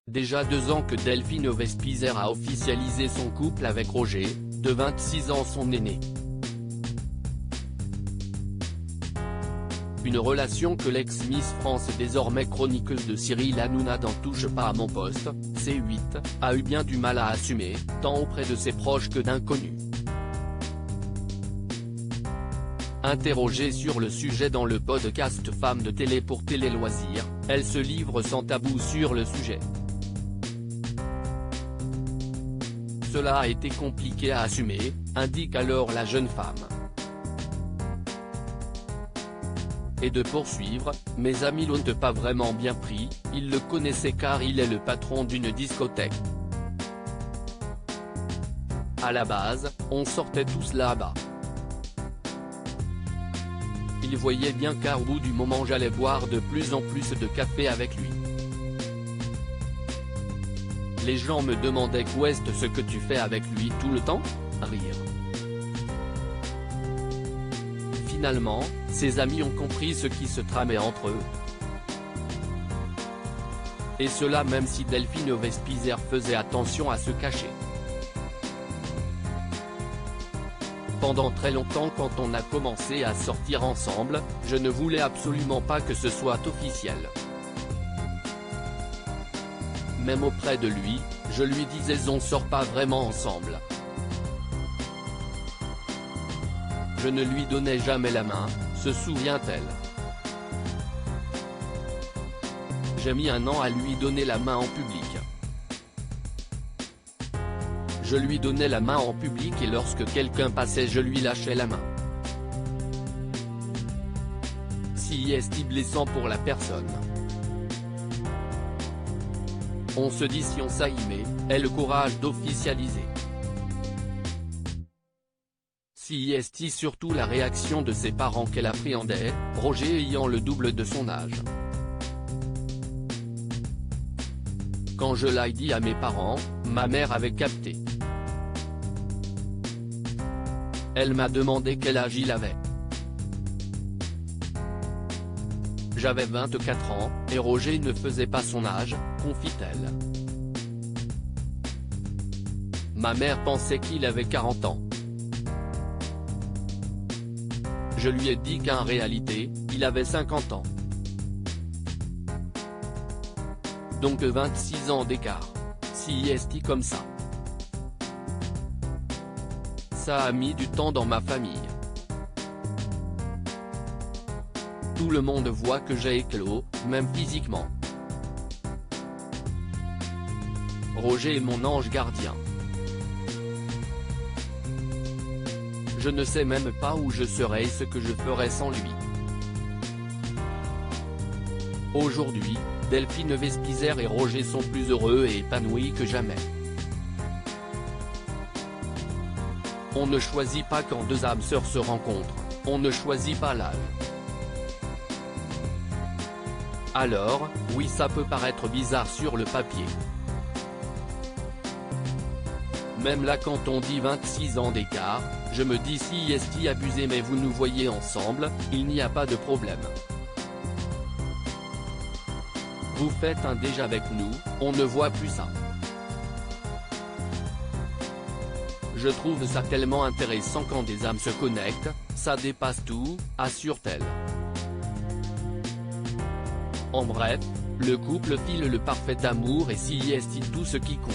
Déjà 2 ans que Delphine Vespizer a officialisé son couple avec Roger, de 26 ans son aîné. Une relation que l'ex-Miss France et désormais chroniqueuse de Cyril Hanouna dans Touche pas à mon poste, C8, a eu bien du mal à assumer, tant auprès de ses proches que d'inconnus. Interrogée sur le sujet dans le podcast Femmes de télé pour Télé Loisirs, elle se livre sans tabou sur le sujet. Cela a été compliqué à assumer, indique alors la jeune femme. Et de poursuivre, mes amis l'ont pas vraiment bien pris, ils le connaissaient car il est le patron d'une discothèque. À la base, on sortait tous là-bas. Ils voyaient bien qu'au bout du moment j'allais boire de plus en plus de café avec lui. Les gens me demandaient quoi est ce que tu fais avec lui tout le temps, rire. Finalement, ses amis ont compris ce qui se tramait entre eux. Et cela même si Delphine Vespizer faisait attention à se cacher. Pendant très longtemps quand on a commencé à sortir ensemble, je ne voulais absolument pas que ce soit officiel. Même auprès de lui, je lui disais on sort pas vraiment ensemble. Je ne lui donnais jamais la main, se souvient-elle. J'ai mis 1 an à lui donner la main en public. Je lui donnais la main en public et lorsque quelqu'un passait je lui lâchais la main. Si est blessant pour la personne. On se dit si on s'aimait, ait le courage d'officialiser. Si est surtout la réaction de ses parents qu'elle appréhendait, Roger ayant le double de son âge. Quand je l'ai dit à mes parents, ma mère avait capté. Elle m'a demandé quel âge il avait. J'avais 24 ans, et Roger ne faisait pas son âge, confie-t-elle. Ma mère pensait qu'il avait 40 ans. Je lui ai dit qu'en réalité, il avait 50 ans. Donc 26 ans d'écart. Si est comme ça. Ça a mis du temps dans ma famille. Tout le monde voit que j'ai éclos, même physiquement. Roger est mon ange gardien. Je ne sais même pas où je serais et ce que je ferais sans lui. Aujourd'hui, Delphine Vespizer et Roger sont plus heureux et épanouis que jamais. On ne choisit pas quand 2 âmes sœurs se rencontrent, on ne choisit pas l'âge. Alors, oui ça peut paraître bizarre sur le papier. Même là quand on dit 26 ans d'écart, je me dis si est abusé mais vous nous voyez ensemble, il n'y a pas de problème. Vous faites un déjà avec nous, on ne voit plus ça. Je trouve ça tellement intéressant quand des âmes se connectent, ça dépasse tout, assure-t-elle. En bref, le couple file le parfait amour et si est tout ce qui compte.